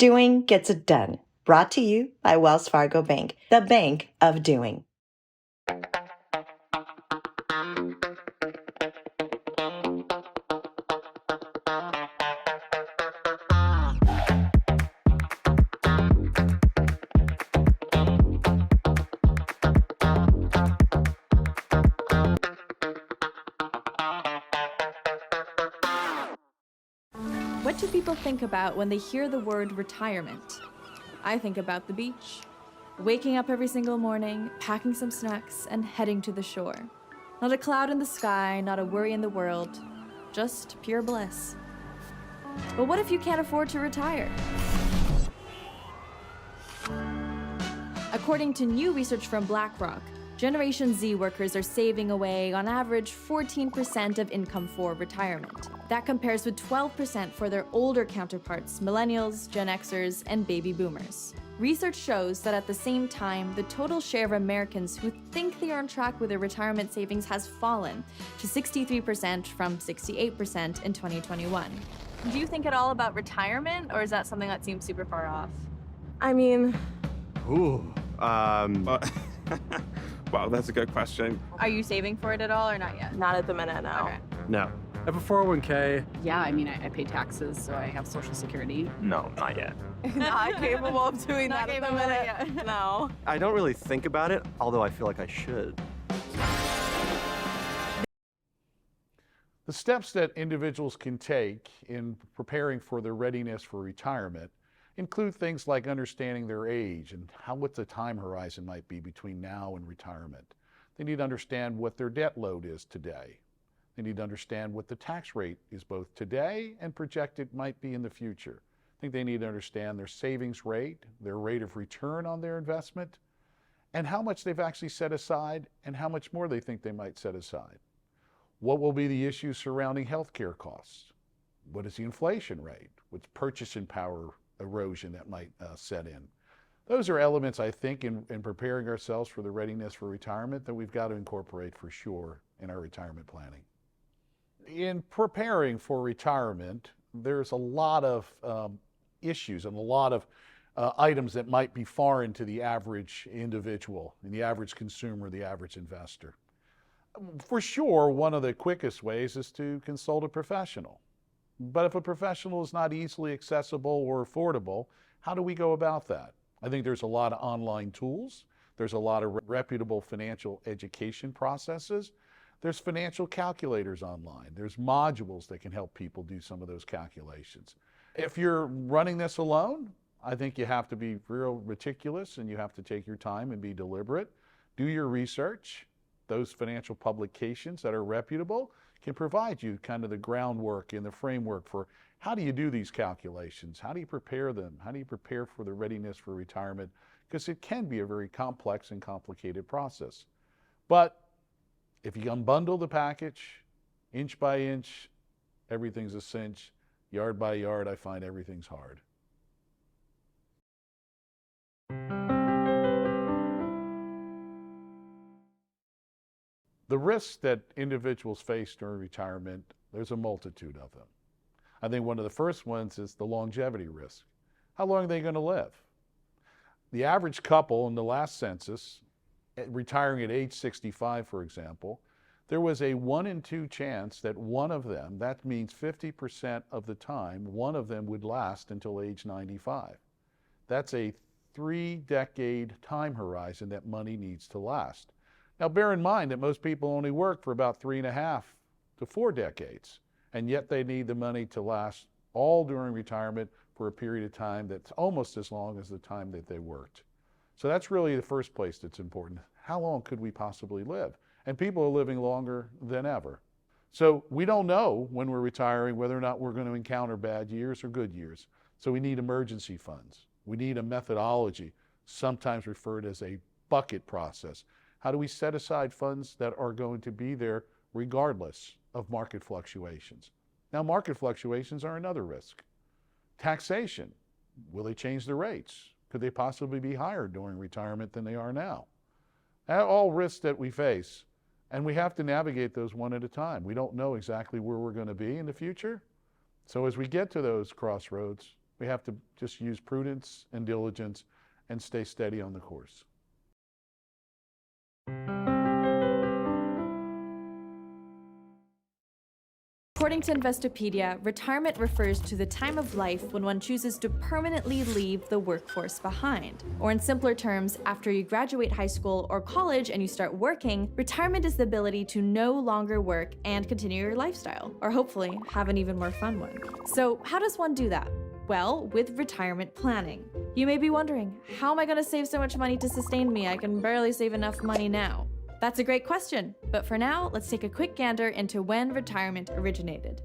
Doing gets it done. Brought to you by Wells Fargo Bank, the bank of doing. What do people think about when they hear the word retirement? I think about the beach. Waking up every single morning, packing some snacks, and heading to the shore. Not a cloud in the sky, not a worry in the world, just pure bliss. But what if you can't afford to retire? According to new research from BlackRock, Generation Z workers are saving away, on average, 14% of income for retirement. That compares with 12% for their older counterparts, millennials, Gen Xers, and baby boomers. Research shows that at the same time, the total share of Americans who think they are on track with their retirement savings has fallen to 63% from 68% in 2021. Do you think at all about retirement, or is that something that seems super far off? I mean... Wow, that's a good question. Are you saving for it at all, or not yet? Not at the minute, no. Okay. No. I have a 401k. Yeah, I mean, I pay taxes, so I have Social Security. No, not yet. Not capable of doing Not that at the capable minute. yet. No. I don't really think about it, although I feel like I should. The steps that individuals can take in preparing for their readiness for retirement include things like understanding their age and what the time horizon might be between now and retirement. They need to understand what their debt load is today. They need to understand what the tax rate is both today and projected might be in the future. I think they need to understand their savings rate, their rate of return on their investment, and how much they've actually set aside and how much more they think they might set aside. What will be the issues surrounding healthcare costs? What is the inflation rate? What's purchasing power erosion that might set in? Those are elements, I think, in preparing ourselves for the readiness for retirement that we've got to incorporate for sure in our retirement planning. In preparing for retirement, there's a lot of issues and a lot of items that might be foreign to the average individual and the average consumer, the average investor. For sure, one of the quickest ways is to consult a professional. But if a professional is not easily accessible or affordable, how do we go about that? I think there's a lot of online tools. There's a lot of reputable financial education processes. There's financial calculators online. There's modules that can help people do some of those calculations. If you're running this alone, I think you have to be real meticulous and you have to take your time and be deliberate. Do your research. Those financial publications that are reputable can provide you kind of the groundwork and the framework for how do you do these calculations? How do you prepare them? How do you prepare for the readiness for retirement? Because it can be a very complex and complicated process. But if you unbundle the package, inch by inch, everything's a cinch. Yard by yard, I find everything's hard. The risks that individuals face during retirement, there's a multitude of them. I think one of the first ones is the longevity risk. How long are they going to live? The average couple in the last census, retiring at age 65, for example, there was a 1 in 2 chance that one of them, that means 50% of the time, one of them would last until age 95. That's a 3-decade time horizon that money needs to last. Now, bear in mind that most people only work for about 3.5 to 4 decades, and yet they need the money to last all during retirement for a period of time that's almost as long as the time that they worked. So that's really the first place that's important. How long could we possibly live? And people are living longer than ever. So we don't know when we're retiring whether or not we're going to encounter bad years or good years. So we need emergency funds. We need a methodology, sometimes referred as a bucket process. How do we set aside funds that are going to be there regardless of market fluctuations? Now, market fluctuations are another risk. Taxation, will they change the rates? Could they possibly be higher during retirement than they are now? All risks that we face, and we have to navigate those one at a time. We don't know exactly where we're going to be in the future. So as we get to those crossroads, We have to just use prudence and diligence and stay steady on the course. According to Investopedia, retirement refers to the time of life when one chooses to permanently leave the workforce behind. Or in simpler terms, after you graduate high school or college and you start working, retirement is the ability to no longer work and continue your lifestyle, or hopefully have an even more fun one. So how does one do that? Well, with retirement planning. You may be wondering, how am I going to save so much money to sustain me? I can barely save enough money now. That's a great question, but for now, let's take a quick gander into when retirement originated.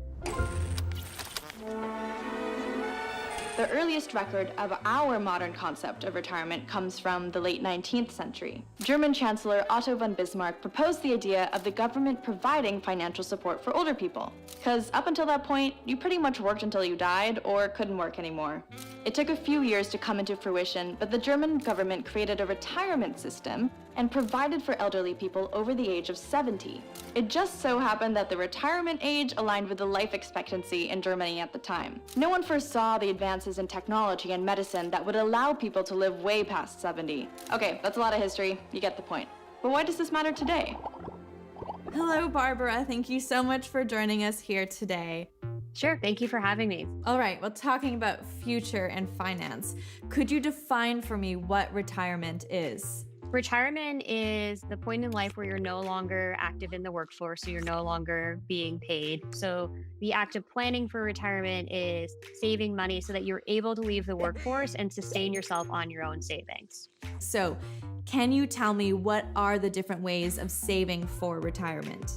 The earliest record of our modern concept of retirement comes from the late 19th century. German Chancellor Otto von Bismarck proposed the idea of the government providing financial support for older people. Because up until that point, you pretty much worked until you died or couldn't work anymore. It took a few years to come into fruition, but the German government created a retirement system and provided for elderly people over the age of 70. It just so happened that the retirement age aligned with the life expectancy in Germany at the time. No one foresaw the advances in technology and medicine that would allow people to live way past 70. Okay, that's a lot of history, you get the point. But why does this matter today? Hello, Barbara. Thank you so much for joining us here today. Sure, thank you for having me. All right, well, talking about future and finance, could you define for me what retirement is? Retirement is the point in life where you're no longer active in the workforce, so you're no longer being paid. So the act of planning for retirement is saving money so that you're able to leave the workforce and sustain yourself on your own savings. So, can you tell me what are the different ways of saving for retirement?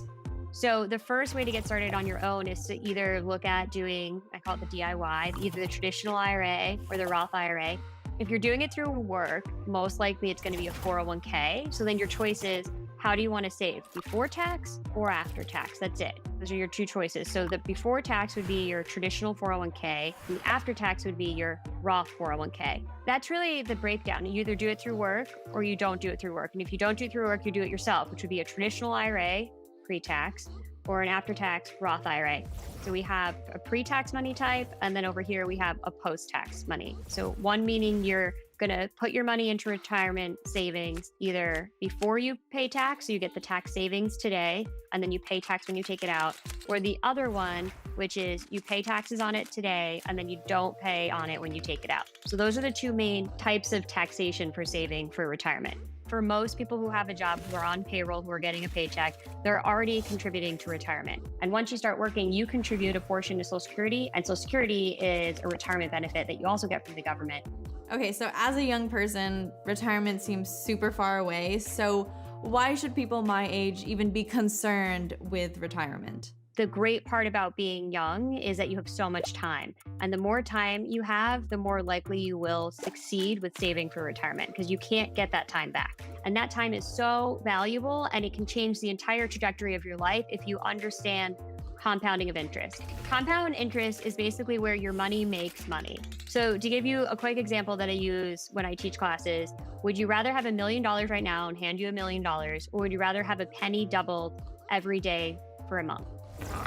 So the first way to get started on your own is to either look at doing, I call it the DIY, either the traditional IRA or the Roth IRA. If you're doing it through work, most likely it's going to be a 401k. So then your choice is, how do you want to save? Before tax or after tax? That's it. Those are your two choices. So the before tax would be your traditional 401k, and the after tax would be your Roth 401k. That's really the breakdown. You either do it through work or you don't do it through work. And if you don't do it through work, you do it yourself, which would be a traditional IRA, pre-tax, or an after-tax Roth IRA. So we have a pre-tax money type, and then over here we have a post-tax money. So one meaning you're gonna put your money into retirement savings either before you pay tax, so you get the tax savings today, and then you pay tax when you take it out, or the other one, which is you pay taxes on it today, and then you don't pay on it when you take it out. So those are the two main types of taxation for saving for retirement. For most people who have a job, who are on payroll, who are getting a paycheck, they're already contributing to retirement. And once you start working, you contribute a portion to Social Security, and Social Security is a retirement benefit that you also get from the government. Okay, so as a young person, retirement seems super far away. So why should people my age even be concerned with retirement? The great part about being young is that you have so much time. And the more time you have, the more likely you will succeed with saving for retirement, because you can't get that time back. And that time is so valuable, and it can change the entire trajectory of your life if you understand compounding of interest. Compound interest is basically where your money makes money. So to give you a quick example that I use when I teach classes, would you rather have $1 million right now and hand you $1 million, or would you rather have a penny doubled every day for a month?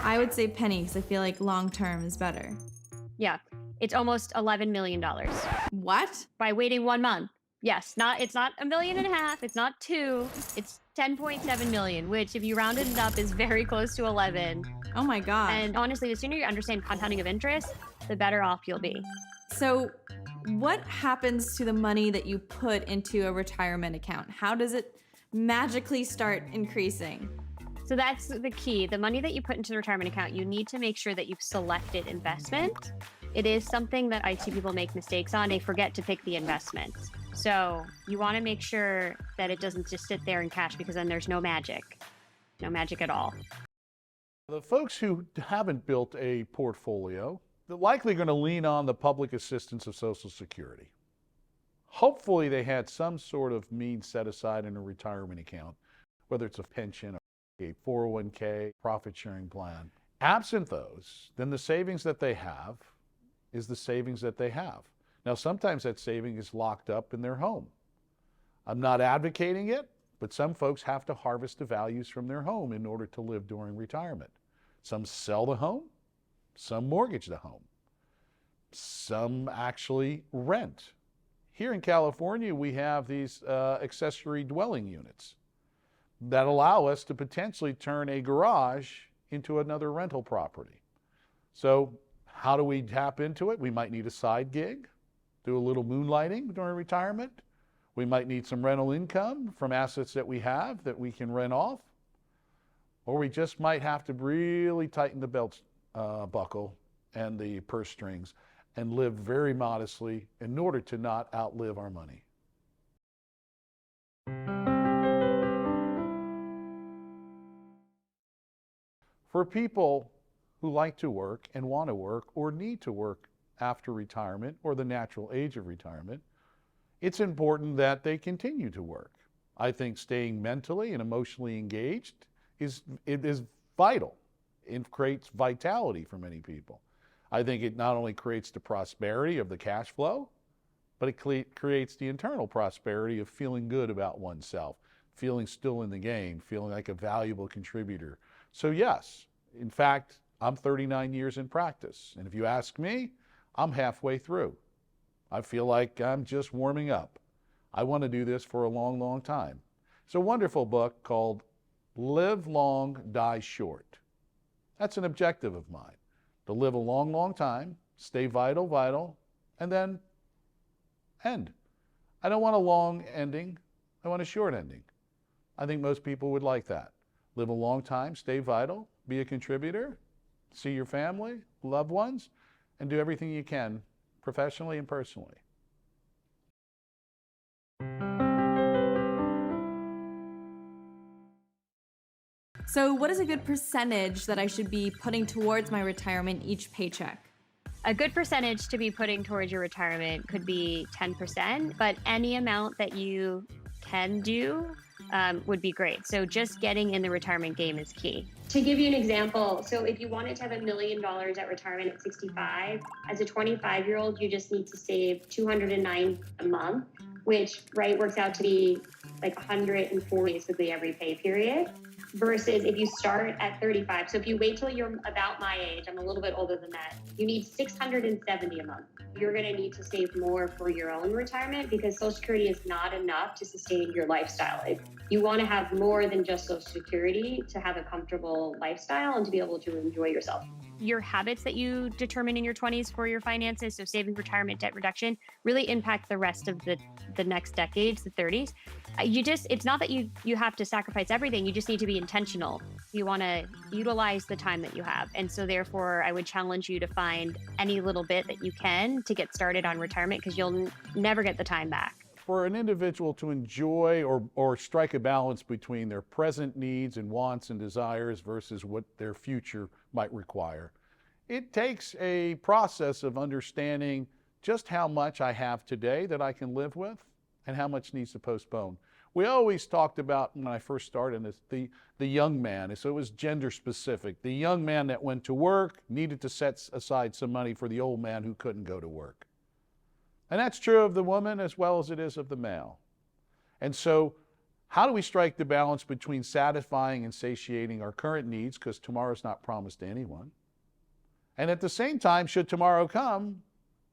I would say penny, because I feel like long term is better. Yeah, it's almost $11 million. What? By waiting 1 month. Yes, it's not $1.5 million, it's not 2, it's 10.7 million, which if you rounded it up is very close to 11. Oh my God. And honestly, the sooner you understand compounding of interest, the better off you'll be. So what happens to the money that you put into a retirement account? How does it magically start increasing? So that's the key. The money that you put into the retirement account, you need to make sure that you've selected investment. It is something that I see people make mistakes on. They forget to pick the investment. So you want to make sure that it doesn't just sit there in cash, because then there's no magic at all. The folks who haven't built a portfolio, they're likely going to lean on the public assistance of Social Security. Hopefully they had some sort of means set aside in a retirement account, whether it's a pension, a 401k, profit sharing plan. Absent those, then the savings that they have is the savings that they have. Now, sometimes that saving is locked up in their home. I'm not advocating it, but some folks have to harvest the values from their home in order to live during retirement. Some sell the home, some mortgage the home. Some actually rent. Here in California, we have these accessory dwelling units that allow us to potentially turn a garage into another rental property. So how do we tap into it? We might need a side gig, do a little moonlighting during retirement. We might need some rental income from assets that we have that we can rent off. Or we just might have to really tighten the belt buckle and the purse strings and live very modestly in order to not outlive our money. For people who like to work and want to work or need to work after retirement or the natural age of retirement, it's important that they continue to work. I think staying mentally and emotionally engaged is vital. It creates vitality for many people. I think it not only creates the prosperity of the cash flow, but it creates the internal prosperity of feeling good about oneself, feeling still in the game, feeling like a valuable contributor. So yes, in fact, I'm 39 years in practice. And if you ask me, I'm halfway through. I feel like I'm just warming up. I want to do this for a long, long time. It's a wonderful book called Live Long, Die Short. That's an objective of mine, to live a long, long time, stay vital, and then end. I don't want a long ending. I want a short ending. I think most people would like that. Live a long time, stay vital, be a contributor, see your family, loved ones, and do everything you can professionally and personally. So, what is a good percentage that I should be putting towards my retirement each paycheck? A good percentage to be putting towards your retirement could be 10%, but any amount that you can do would be great. So just getting in the retirement game is key. To give you an example, so if you wanted to have $1 million at retirement at 65, as a 25-year-old, you just need to save $209 a month, which works out to be like $140 basically every pay period. Versus if you start at 35. So if you wait till you're about my age, I'm a little bit older than that, you need $670 a month. You're gonna need to save more for your own retirement because Social Security is not enough to sustain your lifestyle. You wanna have more than just Social Security to have a comfortable lifestyle and to be able to enjoy yourself. Your habits that you determine in your 20s for your finances, so saving, retirement, debt reduction, really impact the rest of the next decades, the 30s. It's not that you have to sacrifice everything. You just need to be intentional. You want to utilize the time that you have. And so therefore, I would challenge you to find any little bit that you can to get started on retirement because you'll never get the time back. For an individual to enjoy or strike a balance between their present needs and wants and desires versus what their future might require, it takes a process of understanding just how much I have today that I can live with and how much needs to postpone. We always talked about, when I first started this, the young man, so it was gender specific. The young man that went to work needed to set aside some money for the old man who couldn't go to work. And that's true of the woman as well as it is of the male. And so how do we strike the balance between satisfying and satiating our current needs, because tomorrow's not promised to anyone, and at the same time, should tomorrow come,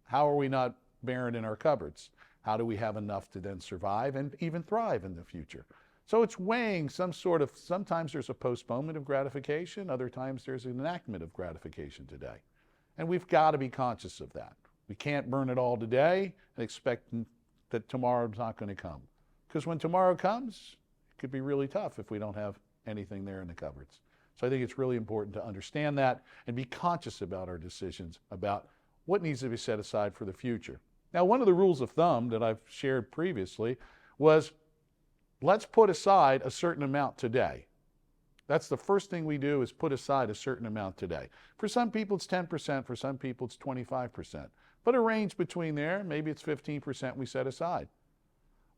how are we not barren in our cupboards? How do we have enough to then survive and even thrive in the future? So it's weighing sometimes there's a postponement of gratification, other times there's an enactment of gratification today. And we've got to be conscious of that. We can't burn it all today and expect that tomorrow's not going to come. Because when tomorrow comes, it could be really tough if we don't have anything there in the cupboards. So I think it's really important to understand that and be conscious about our decisions, about what needs to be set aside for the future. Now, one of the rules of thumb that I've shared previously was, let's put aside a certain amount today. That's the first thing we do, is put aside a certain amount today. For some people it's 10%, for some people it's 25%. But a range between there, maybe it's 15% we set aside.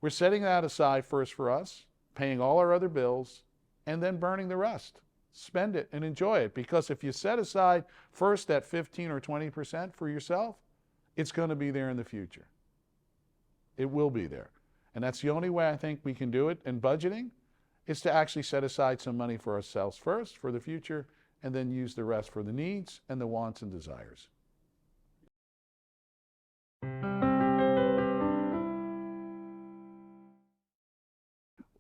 We're setting that aside first for us, paying all our other bills, and then burning the rest. Spend it and enjoy it, because if you set aside first that 15 or 20% for yourself, it's going to be there in the future. It will be there. And that's the only way I think we can do it in budgeting, is to actually set aside some money for ourselves first, for the future, and then use the rest for the needs and the wants and desires.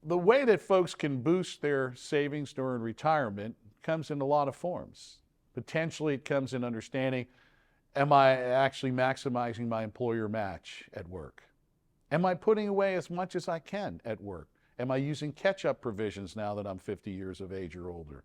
The way that folks can boost their savings during retirement comes in a lot of forms. Potentially it comes in understanding, am I actually maximizing my employer match at work? Am I putting away as much as I can at work? Am I using catch-up provisions now that I'm 50 years of age or older?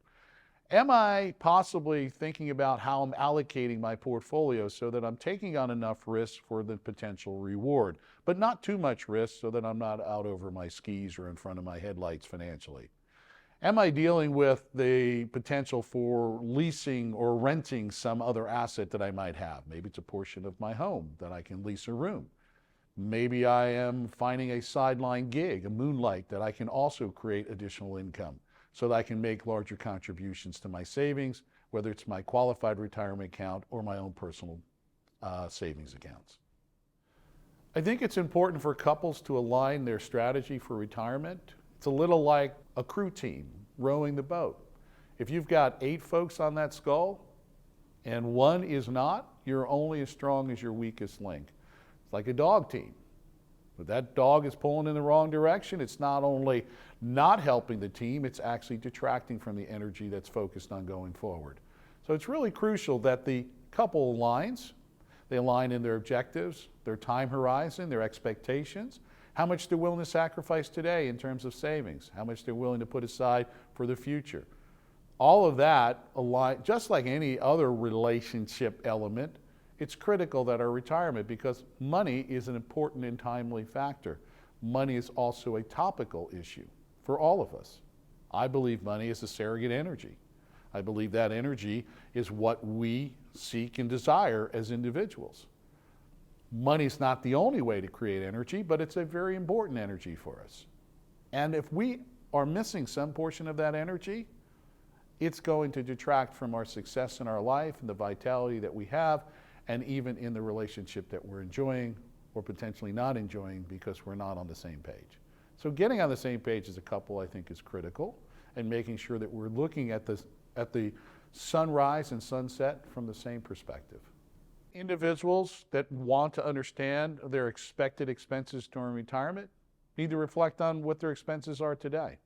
Am I possibly thinking about how I'm allocating my portfolio so that I'm taking on enough risk for the potential reward, but not too much risk so that I'm not out over my skis or in front of my headlights financially? Am I dealing with the potential for leasing or renting some other asset that I might have? Maybe it's a portion of my home that I can lease a room. Maybe I am finding a sideline gig, a moonlight, that I can also create additional income so that I can make larger contributions to my savings, whether it's my qualified retirement account or my own personal savings accounts. I think it's important for couples to align their strategy for retirement. It's a little like a crew team rowing the boat. If you've got 8 folks on that scull and one is not, you're only as strong as your weakest link. It's like a dog team. If that dog is pulling in the wrong direction, it's not only not helping the team, it's actually detracting from the energy that's focused on going forward. So it's really crucial that the couple aligns. They align in their objectives, their time horizon, their expectations, how much they're willing to sacrifice today in terms of savings, how much they're willing to put aside for the future. All of that, just like any other relationship element, it's critical that our retirement, because money is an important and timely factor. Money is also a topical issue for all of us. I believe money is a surrogate energy. I believe that energy is what we seek and desire as individuals. Money is not the only way to create energy, but it's a very important energy for us. And if we are missing some portion of that energy, it's going to detract from our success in our life and the vitality that we have, and even in the relationship that we're enjoying or potentially not enjoying because we're not on the same page. So getting on the same page as a couple, I think, is critical, and making sure that we're looking at the sunrise and sunset from the same perspective. Individuals that want to understand their expected expenses during retirement need to reflect on what their expenses are today.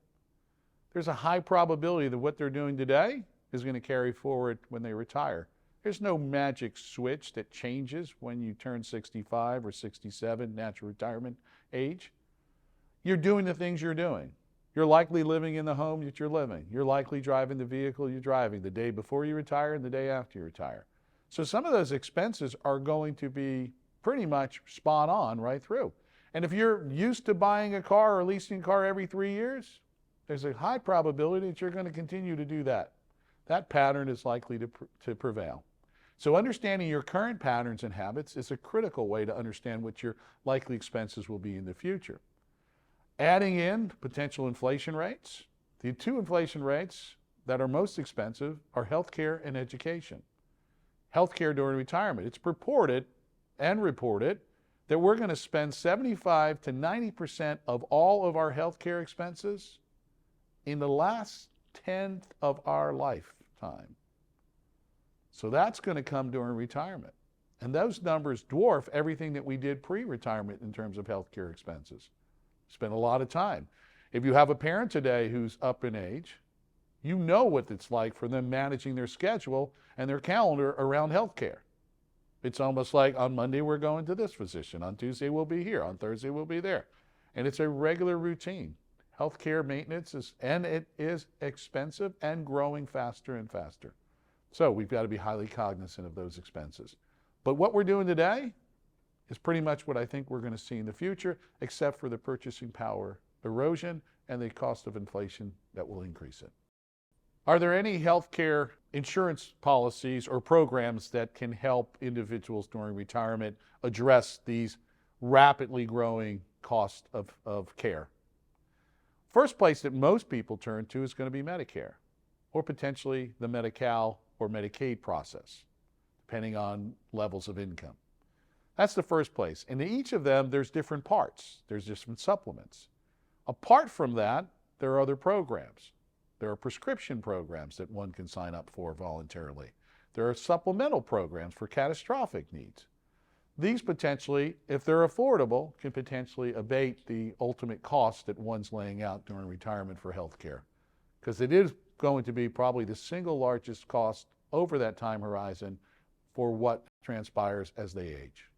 There's a high probability that what they're doing today is going to carry forward when they retire. There's no magic switch that changes when you turn 65 or 67, natural retirement age. You're doing the things you're doing. You're likely living in the home that you're living. You're likely driving the vehicle you're driving the day before you retire and the day after you retire. So some of those expenses are going to be pretty much spot on right through. And if you're used to buying a car or leasing a car every 3 years, there's a high probability that you're going to continue to do that. That pattern is likely to prevail. So understanding your current patterns and habits is a critical way to understand what your likely expenses will be in the future. Adding in potential inflation rates, the 2 inflation rates that are most expensive are healthcare and education. Healthcare during retirement, it's purported and reported that we're going to spend 75 to 90% of all of our healthcare expenses in the last 10th of our lifetime. So that's going to come during retirement. And those numbers dwarf everything that we did pre-retirement in terms of healthcare expenses. Spend a lot of time. If you have a parent today who's up in age, you know what it's like for them managing their schedule and their calendar around healthcare. It's almost like on Monday we're going to this physician, on Tuesday we'll be here, on Thursday we'll be there. And it's a regular routine. Healthcare maintenance it is expensive and growing faster and faster. So we've got to be highly cognizant of those expenses. But what we're doing today is pretty much what I think we're going to see in the future, except for the purchasing power erosion and the cost of inflation that will increase it. Are there any healthcare insurance policies or programs that can help individuals during retirement address these rapidly growing costs of care? First place that most people turn to is going to be Medicare, or potentially the Medi-Cal or Medicaid process, depending on levels of income. That's the first place. And in each of them, there's different parts. There's different supplements. Apart from that, there are other programs. There are prescription programs that one can sign up for voluntarily. There are supplemental programs for catastrophic needs. These potentially, if they're affordable, can potentially abate the ultimate cost that one's laying out during retirement for health care, because it is going to be probably the single largest cost over that time horizon for what transpires as they age.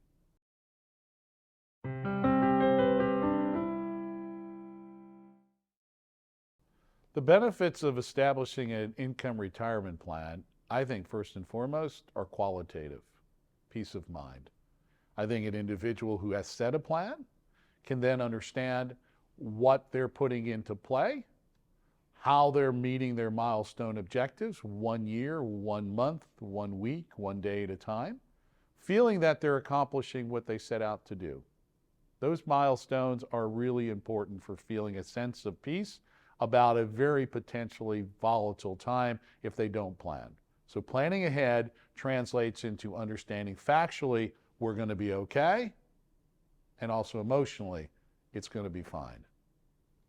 The benefits of establishing an income retirement plan, I think first and foremost, are qualitative, peace of mind. I think an individual who has set a plan can then understand what they're putting into play, how they're meeting their milestone objectives, 1 year, 1 month, 1 week, 1 day at a time, feeling that they're accomplishing what they set out to do. Those milestones are really important for feeling a sense of peace about a very potentially volatile time if they don't plan. So planning ahead translates into understanding factually we're going to be okay, and also emotionally it's going to be fine.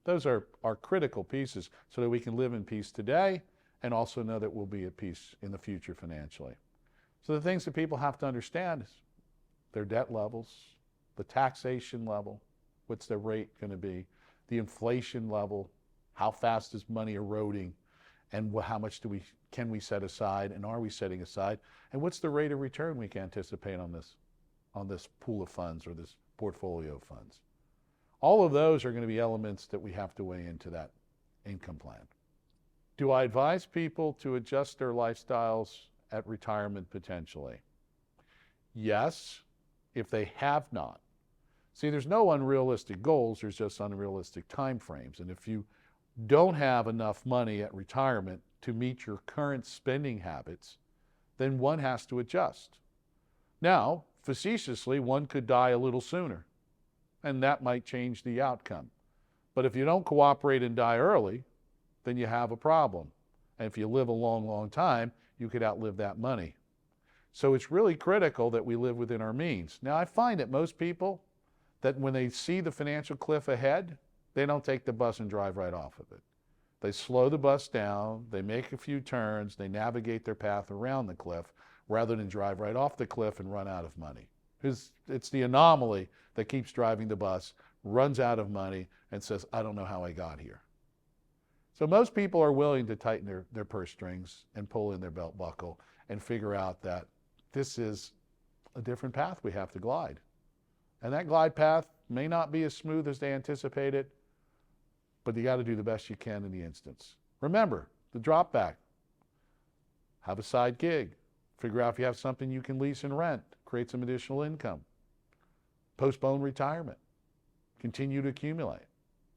Those are critical pieces so that we can live in peace today and also know that we'll be at peace in the future financially. So the things that people have to understand is their debt levels, the taxation level, what's their rate going to be, the inflation level, how fast is money eroding, and how much can we set aside, and are we setting aside, and what's the rate of return we can anticipate on this pool of funds or this portfolio of funds. All of those are going to be elements that we have to weigh into that income plan. Do I advise people to adjust their lifestyles at retirement potentially? Yes, if they have not. See, there's no unrealistic goals, there's just unrealistic time frames. And if you don't have enough money at retirement to meet your current spending habits, then one has to adjust. Now, facetiously, one could die a little sooner, and that might change the outcome. But if you don't cooperate and die early, then you have a problem. And if you live a long, long time, you could outlive that money. So it's really critical that we live within our means. Now, I find that most people, that when they see the financial cliff ahead, they don't take the bus and drive right off of it. They slow the bus down, they make a few turns, they navigate their path around the cliff rather than drive right off the cliff and run out of money. It's the anomaly that keeps driving the bus, runs out of money, and says, I don't know how I got here. So most people are willing to tighten their purse strings and pull in their belt buckle and figure out that this is a different path we have to glide. And that glide path may not be as smooth as they anticipated, but you got to do the best you can in the instance. Remember, the drop back. Have a side gig. Figure out if you have something you can lease and rent. Create some additional income. Postpone retirement. Continue to accumulate.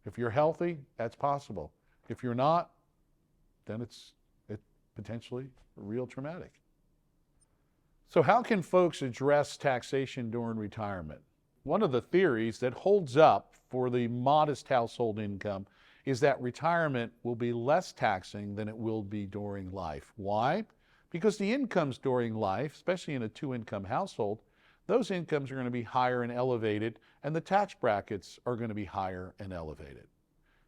If you're healthy, that's possible. If you're not, then it's potentially real traumatic. So how can folks address taxation during retirement? One of the theories that holds up for the modest household income is that retirement will be less taxing than it will be during life. Why? Because the incomes during life, especially in a two-income household, those incomes are going to be higher and elevated, and the tax brackets are going to be higher and elevated.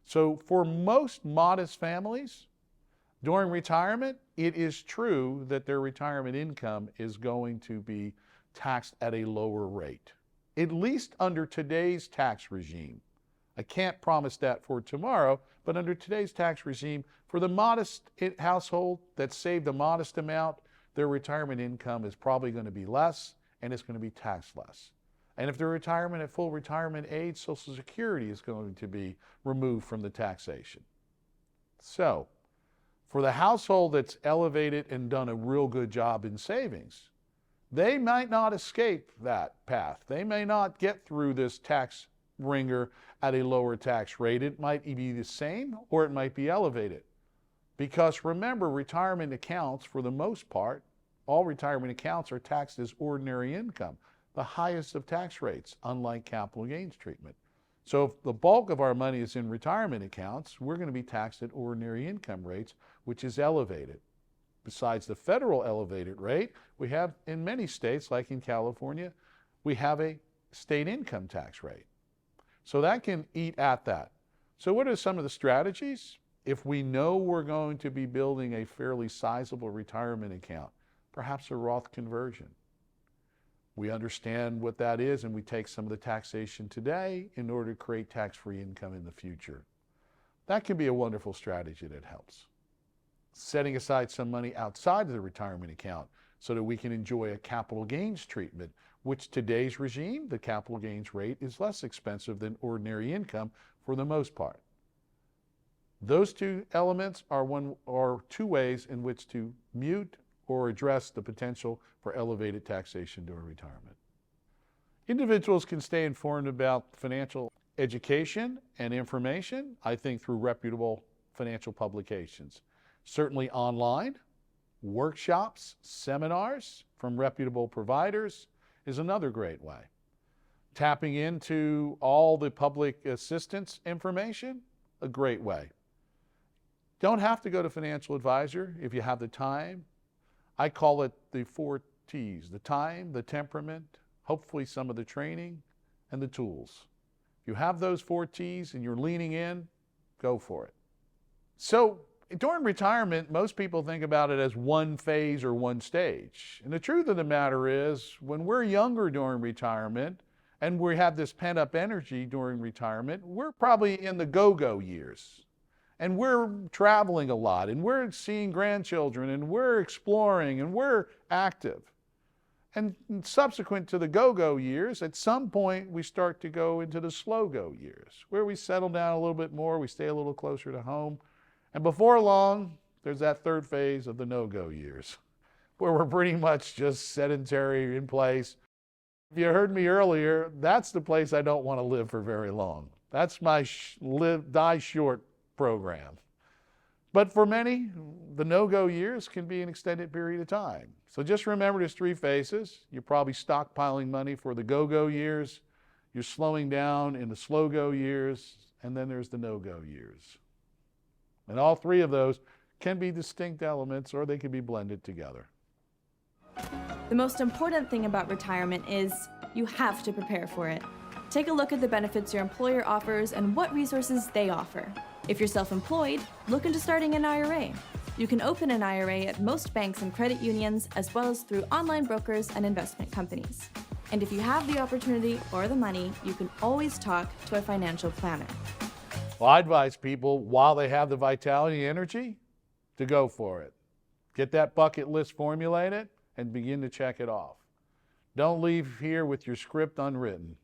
So for most modest families, during retirement, it is true that their retirement income is going to be taxed at a lower rate, at least under today's tax regime. I can't promise that for tomorrow, but under today's tax regime, for the modest household that saved a modest amount, their retirement income is probably going to be less, and it's going to be taxed less. And if they're retirement at full retirement age, Social Security is going to be removed from the taxation. So, for the household that's elevated and done a real good job in savings, they might not escape that path. They may not get through this tax ringer at a lower tax rate. It might be the same or it might be elevated. Because remember, retirement accounts, for the most part, all retirement accounts are taxed as ordinary income, the highest of tax rates, unlike capital gains treatment. So if the bulk of our money is in retirement accounts, we're going to be taxed at ordinary income rates, which is elevated. Besides the federal elevated rate, we have in many states, like in California, we have a state income tax rate. So that can eat at that. So what are some of the strategies? If we know we're going to be building a fairly sizable retirement account, perhaps a Roth conversion. We understand what that is, and we take some of the taxation today in order to create tax-free income in the future. That can be a wonderful strategy that helps. Setting aside some money outside of the retirement account so that we can enjoy a capital gains treatment, which today's regime, the capital gains rate is less expensive than ordinary income for the most part. Those two elements are two ways in which to mute or address the potential for elevated taxation during retirement. Individuals can stay informed about financial education and information, I think, through reputable financial publications. Certainly online, workshops, seminars from reputable providers is another great way. Tapping into all the public assistance information, a great way. Don't have to go to a financial advisor if you have the time. I call it the 4 T's, the time, the temperament, hopefully some of the training, and the tools. If you have those 4 T's and you're leaning in, go for it. So during retirement, most people think about it as one phase or one stage. And the truth of the matter is, when we're younger during retirement and we have this pent-up energy during retirement, we're probably in the go-go years. And we're traveling a lot, and we're seeing grandchildren, and we're exploring, and we're active. And subsequent to the go-go years, at some point we start to go into the slow-go years, where we settle down a little bit more, we stay a little closer to home. And before long, there's that third phase of the no-go years, where we're pretty much just sedentary in place. If you heard me earlier, that's the place I don't want to live for very long. That's my die short program. But for many, the no-go years can be an extended period of time. So just remember there's 3 phases. You're probably stockpiling money for the go-go years, you're slowing down in the slow-go years, and then there's the no-go years. And all 3 of those can be distinct elements, or they can be blended together. The most important thing about retirement is you have to prepare for it. Take a look at the benefits your employer offers and what resources they offer. If you're self-employed, look into starting an IRA. You can open an IRA at most banks and credit unions, as well as through online brokers and investment companies. And if you have the opportunity or the money, you can always talk to a financial planner. Well, I advise people, while they have the vitality and energy, to go for it. Get that bucket list formulated and begin to check it off. Don't leave here with your script unwritten.